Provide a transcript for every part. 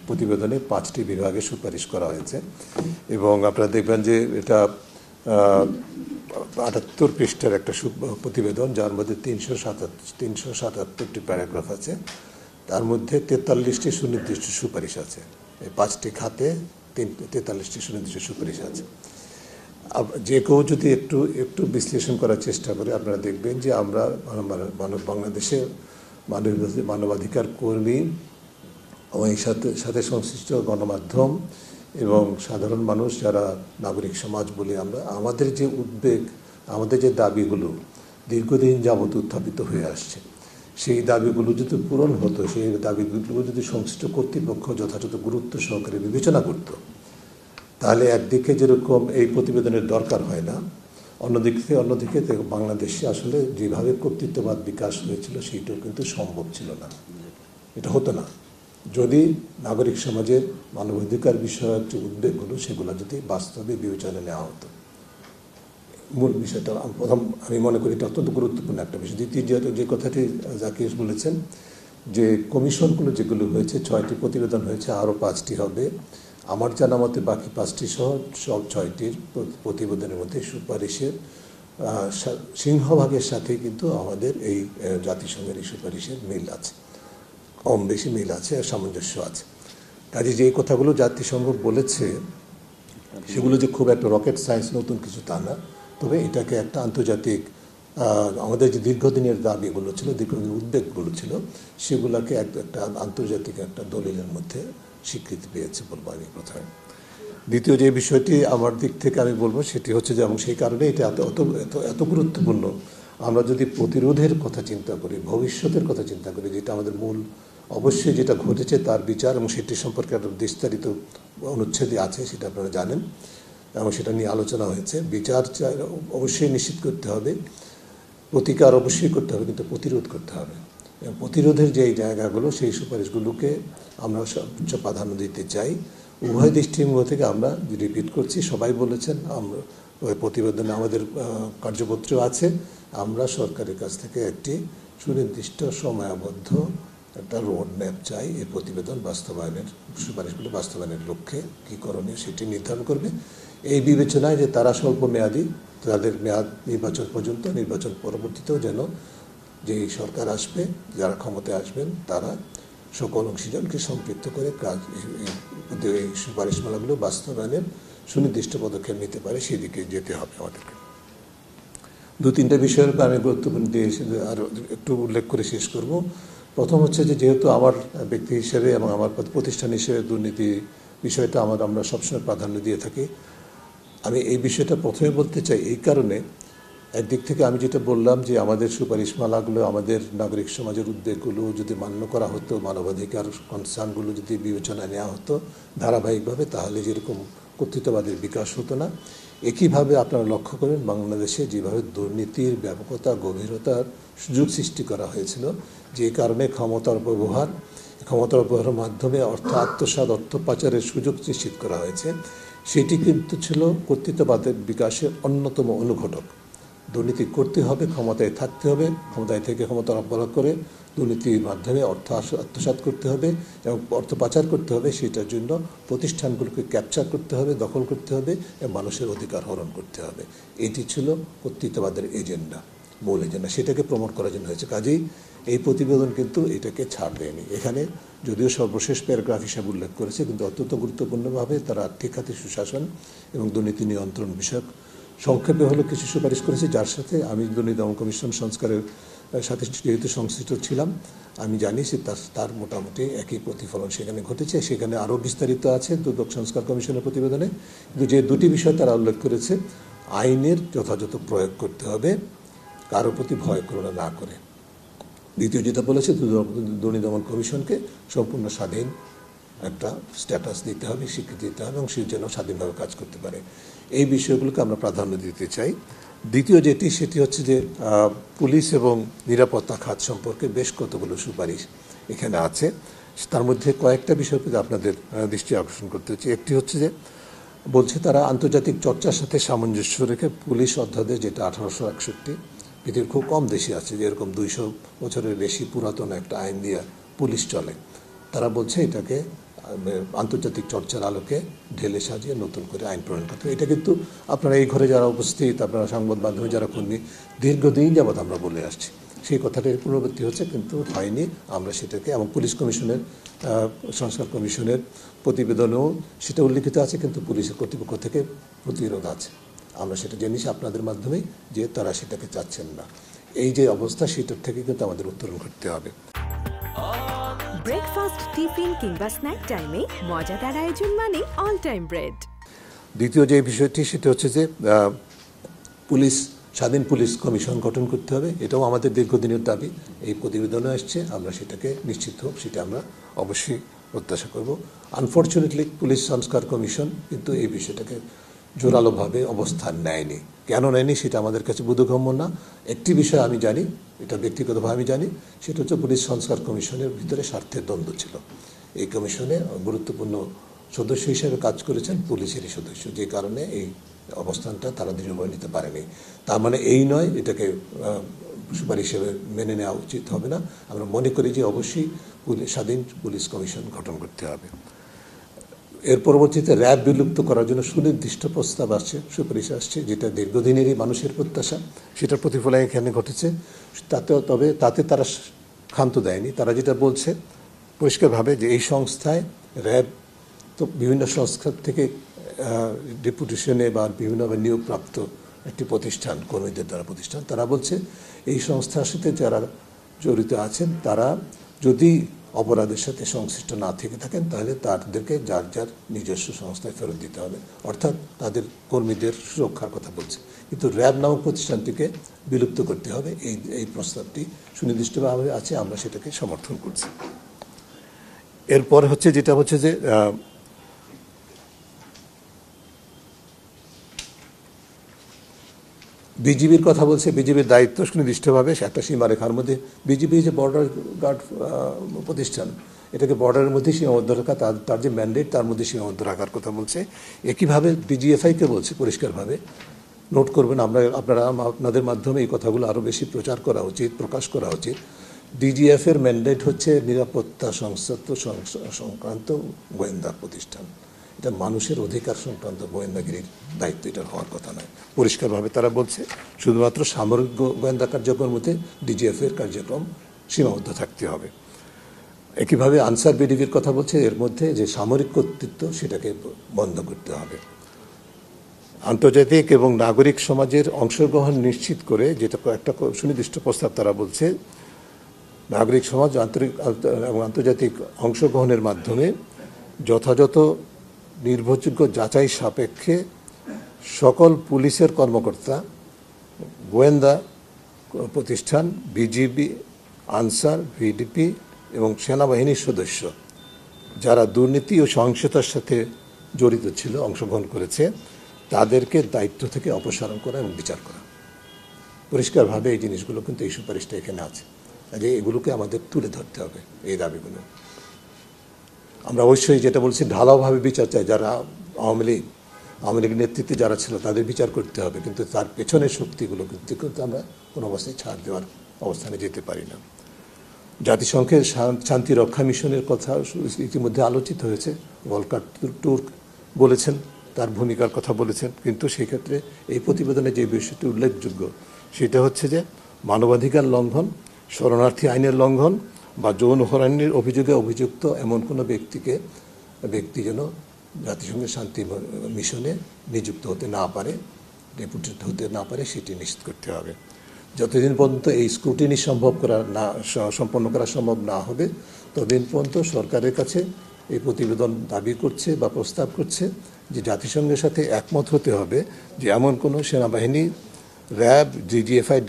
প্রতিবেদনে 5টি বিভাগে সুপারিশ করা হয়েছে এবং আপনারা দেখবেন যে এটা 78 পৃষ্ঠার একটা প্রতিবেদন, যার মধ্যে 377টি প্যারাগ্রাফ আছে। তার মধ্যে 43টি সুনির্দিষ্ট সুপারিশ আছে। এই 5টি খাতে 43টি সুনির্দিষ্ট সুপারিশ আছে। যে কেউ যদি একটু বিশ্লেষণ করার চেষ্টা করে, আপনারা দেখবেন যে আমরা বাংলাদেশের মানবাধিকার কর্মী এবং এই সাথে সংশ্লিষ্ট গণমাধ্যম এবং সাধারণ মানুষ, যারা নাগরিক সমাজ বলি আমরা, আমাদের যে উদ্বেগ, আমাদের যে দাবিগুলো দীর্ঘদিন যাবত উত্থাপিত হয়ে আসছে, সেই দাবিগুলো যদি পূরণ হতো, সেই দাবিগুলো যদি সংশ্লিষ্ট কর্তৃপক্ষ যথাযথ গুরুত্ব সহকারে বিবেচনা করত, তাহলে একদিকে যেরকম এই প্রতিবেদনের দরকার হয় না, অন্যদিকে বাংলাদেশে আসলে যেভাবে কর্তৃত্ববাদ বিকাশ হয়েছিল সেইটাও কিন্তু সম্ভব ছিল না, এটা হতো না যদি নাগরিক সমাজের মানবাধিকার বিষয়ক যে উদ্বেগগুলো সেগুলো যদি বাস্তবে বিবেচনা নেওয়া হতো। মূল বিষয়টা আমি মনে করি এটা অত্যন্ত গুরুত্বপূর্ণ একটা বিষয়। দ্বিতীয় যে কথাটি জাকির বলেছেন, যে কমিশনগুলো যেগুলো হয়েছে, 6টি প্রতিবেদন হয়েছে, আরও 5টি হবে। আমার জানা মতে বাকি 5টি সহ সব 6টির প্রতিবেদনের মধ্যে সুপারিশের সিংহভাগের সাথে কিন্তু আমাদের এই জাতিসংঘের এই সুপারিশের মিল আছে, কম বেশি মিল আছে, সামঞ্জস্য আছে। কাজে যে কথাগুলো জাতিসংঘ বলেছে সেগুলো যে খুব একটা রকেট সায়েন্স নতুন কিছু তা না, তবে এটাকে একটা আন্তর্জাতিক আমাদের যে দীর্ঘদিনের দাবিগুলো ছিল, দীর্ঘদিনের উদ্বেগগুলো ছিল, সেগুলোকে একটা আন্তর্জাতিক একটা দলিলের মধ্যে স্বীকৃতি পেয়েছে বলবো আমি প্রথমে। দ্বিতীয় যে বিষয়টি আমার দিক থেকে আমি বলবো সেটি হচ্ছে যে, এবং সেই কারণে এটা এত গুরুত্বপূর্ণ, আমরা যদি প্রতিরোধের কথা চিন্তা করি, ভবিষ্যতের কথা চিন্তা করি, যেটা আমাদের মূল অবশ্যই যেটা ঘটেছে তার বিচার, এবং সেটি সম্পর্কে একটা বিস্তারিত অনুচ্ছেদে আছে, সেটা আপনারা জানেন এবং সেটা নিয়ে আলোচনা হয়েছে। বিচার অবশ্যই নিশ্চিত করতে হবে, প্রতিকার অবশ্যই করতে হবে, কিন্তু প্রতিরোধ করতে হবে। এবং প্রতিরোধের যে জায়গাগুলো, সেই সুপারিশগুলোকে আমরা সর্বোচ্চ প্রাধান্য দিতে চাই। উভয় দৃষ্টিভঙ্গি থেকে আমরা রিপিট করছি, সবাই বলেছেন, আমরা ওই প্রতিবেদনে আমাদের কার্যপত্র আছে, আমরা সরকারের কাছ থেকে একটি সুনির্দিষ্ট সময়াবদ্ধ একটা রোড ম্যাপ চাই। এই প্রতিবেদন বাস্তবায়নের, সুপারিশগুলো বাস্তবায়নের লক্ষ্যে কী করণীয় সেটি নির্ধারণ করবে। এই বিবেচনায় যে তারা স্বল্প মেয়াদী, তাদের মেয়াদ নির্বাচন পর্যন্ত, নির্বাচন পরবর্তীতেও যেন যেই সরকার আসবে, যারা ক্ষমতায় আসবেন, তারা সকল অংশীজনকে সম্পৃক্ত করে কাজ এই সুপারিশমালাগুলো বাস্তবায়নের সুনির্দিষ্ট পদক্ষেপ নিতে পারে, সেদিকে যেতে হবে আমাদেরকে। 2-3টা বিষয়ের উপর আমি গুরুত্বপূর্ণ দিয়ে আরও একটু উল্লেখ করে শেষ করব। প্রথম হচ্ছে যে, যেহেতু আমার ব্যক্তি হিসেবে এবং আমার প্রতিষ্ঠান হিসেবে দুর্নীতি বিষয়টা আমরা সবসময় প্রাধান্য দিয়ে থাকি। আমি এই বিষয়টা প্রথমে বলতে চাই এই কারণে, একদিক থেকে আমি যেটা বললাম যে আমাদের সুপারিশমালাগুলো, আমাদের নাগরিক সমাজের উদ্বেগগুলো যদি মান্য করা হতো, মানবাধিকার কনসার্নগুলো যদি বিবেচনায় নেওয়া হতো ধারাবাহিকভাবে, তাহলে যেরকম কর্তৃত্ববাদের বিকাশ হতো না। একইভাবে আপনারা লক্ষ্য করেন, বাংলাদেশে যেভাবে দুর্নীতির ব্যাপকতা, গভীরতার সুযোগ সৃষ্টি করা হয়েছিল, যে কারণে ক্ষমতার ব্যবহারের মাধ্যমে অর্থ আত্মসাৎ, অর্থ পাচারের সুযোগ নিশ্চিত করা হয়েছে, সেটি কিন্তু ছিল কর্তৃত্ববাদের বিকাশের অন্যতম অনুঘটক। দুর্নীতি করতে হবে, ক্ষমতায় থাকতে হবে, ক্ষমতায় থেকে ক্ষমতার অপব্যবহার করে দুর্নীতির মাধ্যমে অর্থ আত্মসাৎ করতে হবে এবং অর্থ পাচার করতে হবে। সেটার জন্য প্রতিষ্ঠানগুলোকে ক্যাপচার করতে হবে, দখল করতে হবে এবং মানুষের অধিকার হরণ করতে হবে। এটি ছিল কর্তৃত্ববাদের এজেন্ডা, মূল এজেন্ডা। সেটাকে প্রমোট করার জন্য হয়েছে। কাজেই এই প্রতিবেদন কিন্তু এটাকে ছাড় দেয়নি। এখানে যদিও সর্বশেষ প্যারাগ্রাফ হিসাবে উল্লেখ করেছে, কিন্তু অত্যন্ত গুরুত্বপূর্ণভাবে তারা আর্থিক খাতে সুশাসন এবং দুর্নীতি নিয়ন্ত্রণ বিষয়ক সংক্ষেপে হলো কিছু সুপারিশ করেছে, যার সাথে আমি দুর্নীতি দমন কমিশন সংস্কারের সাথে যেহেতু সংশ্লিষ্ট ছিলাম, আমি জানি যে তার মোটামুটি একই প্রতিফলন সেখানে ঘটেছে। সেখানে আরও বিস্তারিত আছে দুদক সংস্কার কমিশনের প্রতিবেদনে, কিন্তু যে 2টি বিষয় তারা উল্লেখ করেছে, আইনের যথাযথ প্রয়োগ করতে হবে, কারোর প্রতি ভয় করোনা না করে। দ্বিতীয় যেটা বলেছে, দুর্নীতি দমন কমিশনকে সম্পূর্ণ স্বাধীন একটা স্ট্যাটাস দিতে হবে, স্বীকৃতি দিতে হবে এবং সে যেন স্বাধীনভাবে কাজ করতে পারে। এই বিষয়গুলোকে আমরা প্রাধান্য দিতে চাই। দ্বিতীয় সেটি হচ্ছে যে পুলিশ এবং নিরাপত্তা খাত সম্পর্কে বেশ কতগুলো সুপারিশ এখানে আছে। তার মধ্যে কয়েকটা বিষয়ের প্রতি আপনাদের দৃষ্টি আকর্ষণ করতে হচ্ছে। একটি হচ্ছে যে বলছে তারা আন্তর্জাতিক চর্চার সাথে সামঞ্জস্য রেখে পুলিশ অধ্যাদেশ, যেটা 1861, পৃথিবীর খুব কম দেশে আছে যেরকম 200 বছরের বেশি পুরাতন একটা আইন দিয়ে পুলিশ চলে, তারা বলছে এটাকে আন্তর্জাতিক চর্চার আলোকে ঢেলে সাজিয়ে নতুন করে আইন প্রণয়ন করতে হবে। এটা কিন্তু আপনারা এই ঘরে যারা উপস্থিত, আপনারা সংবাদ মাধ্যমে যারা কর্মী, দীর্ঘদিন যাবৎ আমরা বলে আসছি, সেই কথাটার পুনরাবৃত্তি হচ্ছে, কিন্তু হয়নি। আমরা সেটাকে, এবং পুলিশ কমিশনের সংস্কার কমিশনের প্রতিবেদনেও সেটা উল্লিখিত আছে, কিন্তু পুলিশের কর্তৃপক্ষ থেকে প্রতিরোধ আছে। আমরা সেটা জেনেছি আপনাদের মাধ্যমেই যে তারা সেটাকে চাচ্ছেন না। এই যে অবস্থা, সেটার থেকে কিন্তু আমাদের উত্তরণ করতে হবে। ব্রেকফাস্ট, টিফিন কিংবা স্ন্যাক টাইমে মজাদার আয়োজন মানে অল টাইম ব্রেড। দ্বিতীয় যে বিষয়টি, সেটা হচ্ছে যে স্বাধীন পুলিশ কমিশন গঠন করতে হবে। এটাও আমাদের দীর্ঘদিনের দাবি। এই প্রতিবেদনে আসছে, আমরা সেটাকে নিশ্চিত হোক, সেটা আমরা অবশ্যই প্রত্যাশা করব। আনফর্চুনেটলি পুলিশ সংস্কার কমিশন কিন্তু এই বিষয়টাকে জোরালোভাবে অবস্থান নেয়নি। কেন নেয়নি সেটা আমাদের কাছে বোধগম্য না। একটি বিষয় আমি জানি, এটা ব্যক্তিগতভাবে আমি জানি, সেটা হচ্ছে পুলিশ সংস্কার কমিশনের ভিতরে স্বার্থের দ্বন্দ্ব ছিল। এই কমিশনে গুরুত্বপূর্ণ সদস্য হিসেবে কাজ করেছেন পুলিশেরই সদস্য, যে কারণে এই অবস্থানটা তারা দৃঢ়ভাবে নিতে পারেনি। তার মানে এই নয় এটাকে সুপারিশ হিসেবে মেনে নেওয়া উচিত হবে না। আমরা মনে করি যে অবশ্যই স্বাধীন পুলিশ কমিশন গঠন করতে হবে। এর পরবর্তীতে র্যাব বিলুপ্ত করার জন্য সুনির্দিষ্ট প্রস্তাব আসছে, সুপারিশ আসছে, যেটা দীর্ঘদিনেরই মানুষের প্রত্যাশা, সেটার প্রতিফলন এখানে ঘটেছে। তাতে তারা ক্ষান্ত দেয়নি। তারা যেটা বলছে পরিষ্কারভাবে যে এই সংস্থায়, র্যাব তো বিভিন্ন সংস্থা থেকে ডেপুটেশনে বা বিভিন্নভাবে নিয়োগপ্রাপ্ত একটি প্রতিষ্ঠান, কর্মীদের দ্বারা প্রতিষ্ঠান। তারা বলছে এই সংস্থার সাথে যারা জড়িত আছেন, তারা যদি অপরাধের সাথে সংশ্লিষ্ট না থেকে থাকেন, তাহলে তাদেরকে যার যার নিজস্ব সংস্থায় ফেরত দিতে হবে, অর্থাৎ তাদের কর্মীদের সুরক্ষার কথা বলছে। কিন্তু র্যাব নামক প্রতিষ্ঠানটিকে বিলুপ্ত করতে হবে, এই প্রস্তাবটি সুনির্দিষ্টভাবে আছে, আমরা সেটাকে সমর্থন করছি। এরপর হচ্ছে যেটা হচ্ছে যে বিজিবির কথা বলছে। বিজিবির দায়িত্ব সুনির্দিষ্টভাবে একটা সীমারেখার মধ্যে, বিজিবি যে বর্ডার গার্ড প্রতিষ্ঠান, এটাকে বর্ডারের মধ্যে সীমাবদ্ধ রাখা, তার যে ম্যান্ডেট, তার মধ্যে সীমাবদ্ধ রাখার কথা বলছে। একইভাবে ডিজিএফআইকে বলছে পরিষ্কারভাবে, নোট করবেন আপনারা, আপনাদের মাধ্যমে এই কথাগুলো আরও বেশি প্রচার করা উচিত, প্রকাশ করা উচিত। ডিজিএফের ম্যান্ডেট হচ্ছে নিরাপত্তা সংক্রান্ত গোয়েন্দা প্রতিষ্ঠান। এটা মানুষের অধিকার সংক্রান্ত গোয়েন্দাগিরির দায়িত্ব এটার হওয়ার কথা নয়। পরিষ্কারভাবে তারা বলছে শুধুমাত্র সামরিক গোয়েন্দা কার্যক্রমের মধ্যে ডিজিএফের কার্যক্রম সীমাবদ্ধ থাকতে হবে। একইভাবে আনসার বিডিবির কথা বলছে, এর মধ্যে যে সামরিক কর্তৃত্ব, সেটাকে বন্ধ করতে হবে। আন্তর্জাতিক এবং নাগরিক সমাজের অংশগ্রহণ নিশ্চিত করে, যেটা একটা সুনির্দিষ্ট প্রস্তাব তারা বলছে, নাগরিক সমাজ এবং আন্তর্জাতিক অংশগ্রহণের মাধ্যমে যথাযথ নির্ভরযোগ্য যাচাই সাপেক্ষে সকল পুলিশের কর্মকর্তা, গোয়েন্দা প্রতিষ্ঠান, বিজিবি, আনসার, ভিডিপি এবং সেনাবাহিনীর সদস্য যারা দুর্নীতি ও সহিংসতার সাথে জড়িত ছিল, অংশগ্রহণ করেছে, তাদেরকে দায়িত্ব থেকে অপসারণ করা এবং বিচার করা। পরিষ্কারভাবে এই জিনিসগুলো কিন্তু এই সুপারিশটা এখানে আছে, যে এগুলোকে আমাদের তুলে ধরতে হবে, এই দাবিগুলো। আমরা অবশ্যই যেটা বলছি, ঢালাওভাবে বিচার চাই। যারা আওয়ামী লীগ নেতৃত্বে যারা ছিল, তাদের বিচার করতে হবে, কিন্তু তার পেছনের শক্তিগুলো কিন্তু আমরা কোনো অবস্থায় ছাড় দেওয়ার অবস্থানে যেতে পারি না। জাতিসংঘের শান্তি রক্ষা মিশনের কথা ইতিমধ্যে আলোচিত হয়েছে। ভলকার টুর্ক বলেছেন, তার ভূমিকার কথা বলেছেন, কিন্তু সেই ক্ষেত্রে এই প্রতিবেদনে যে বিষয়টি উল্লেখযোগ্য, সেটা হচ্ছে যে মানবাধিকার লঙ্ঘন, শরণার্থী আইনের লঙ্ঘন বা যৌন হয়রানির অভিযোগে অভিযুক্ত এমন কোনো ব্যক্তি যেন জাতিসংঘের শান্তি মিশনে নিযুক্ত হতে না পারে, ডেপুটেড হতে না পারে, সেটি নিশ্চিত করতে হবে। যতদিন পর্যন্ত এই স্ক্রুটিনি সম্পন্ন করা সম্ভব না হবে, ততদিন পর্যন্ত সরকারের কাছে এই প্রতিবেদন দাবি করছে বা প্রস্তাব করছে যে জাতিসংঘের সাথে একমত হতে হবে যে এমন কোনো সেনাবাহিনী, RAB, DGFI,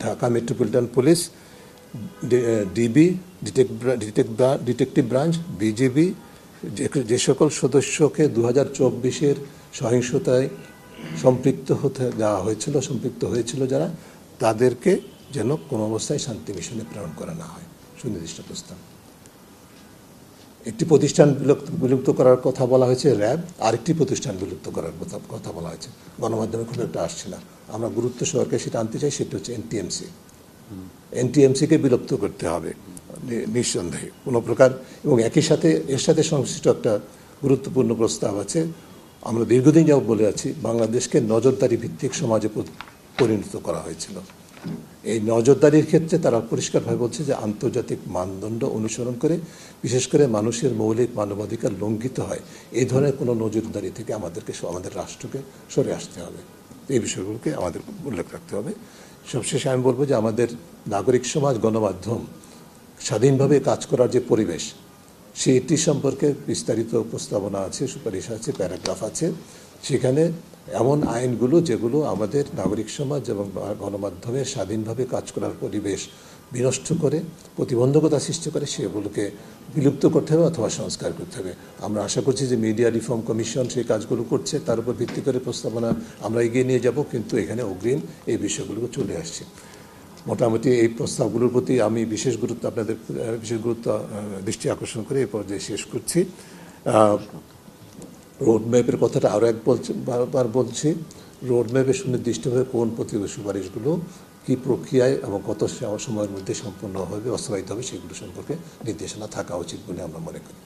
Dhaka metropolitan police, DB, detective branch, BGB, যে সকল সদস্যকে 2024-এর সহিংসতায় সম্পৃক্ত হয়েছিল যারা, তাদেরকে যেন কোনো অবস্থায় শান্তি মিশনে প্রেরণ করা না হয়। সুনির্দিষ্ট প্রস্তাব। একটি প্রতিষ্ঠান বিলুপ্ত করার কথা বলা হয়েছে র্যাব, আরেকটি প্রতিষ্ঠান বিলুপ্ত করার কথা বলা হয়েছে। গণমাধ্যমে খুব একটা আসছে না। আমরা গুরুত্ব সহকারে সেটা আনতে চাই, সেটা হচ্ছে এনটিএমসি। এনটিএমসিকে বিলুপ্ত করতে হবে নিঃসন্দেহে কোনো প্রকার। এবং একই সাথে এর সাথে সংশ্লিষ্ট একটা গুরুত্বপূর্ণ প্রস্তাব আছে। আমরা দীর্ঘদিন যাবত বলে আছি বাংলাদেশকে নজরদারি ভিত্তিক সমাজে পরিণত করা হয়েছিল। এই নজরদারির ক্ষেত্রে তারা পরিষ্কারভাবে বলছে যে আন্তর্জাতিক মানদণ্ড অনুসরণ করে, বিশেষ করে মানুষের মৌলিক মানবাধিকার লঙ্ঘিত হয় এই ধরনের কোনো নজরদারি থেকে আমাদের রাষ্ট্রকে সরে আসতে হবে। এই বিষয়গুলোকে আমাদের উল্লেখ রাখতে হবে। সবশেষে আমি বলবো যে আমাদের নাগরিক সমাজ, গণমাধ্যম স্বাধীনভাবে কাজ করার যে পরিবেশ, সেটি সম্পর্কে বিস্তারিত প্রস্তাবনা আছে, সুপারিশ আছে, প্যারাগ্রাফ আছে। সেখানে এমন আইনগুলো যেগুলো আমাদের নাগরিক সমাজ এবং গণমাধ্যমের স্বাধীনভাবে কাজ করার পরিবেশ বিনষ্ট করে, প্রতিবন্ধকতা সৃষ্টি করে, সেগুলোকে বিলুপ্ত করতে হবে অথবা সংস্কার করতে হবে। আমরা আশা করছি যে মিডিয়া রিফর্ম কমিশন সেই কাজগুলো করছে, তার উপর ভিত্তি করে প্রস্তাবনা আমরা এগিয়ে নিয়ে যাব, কিন্তু এখানে অগ্রিম এই বিষয়গুলো চলে আসছে। মোটামুটি এই প্রস্তাবগুলোর প্রতি আমি আপনাদের বিশেষ গুরুত্ব দৃষ্টি আকর্ষণ করে এই পর্যায়ে শেষ করছি। রোডম্যাপের কথাটা আরও বারবার বলছি। রোডম্যাপে সুনির্দিষ্টভাবে কোন প্রতিবেদন সুপারিশগুলো কী প্রক্রিয়ায় এবং কত সময়ের মধ্যে সম্পন্ন হবে, বাস্তবায়িত হবে, সেগুলো সম্পর্কে নির্দেশনা থাকা উচিত বলে আমরা মনে করি।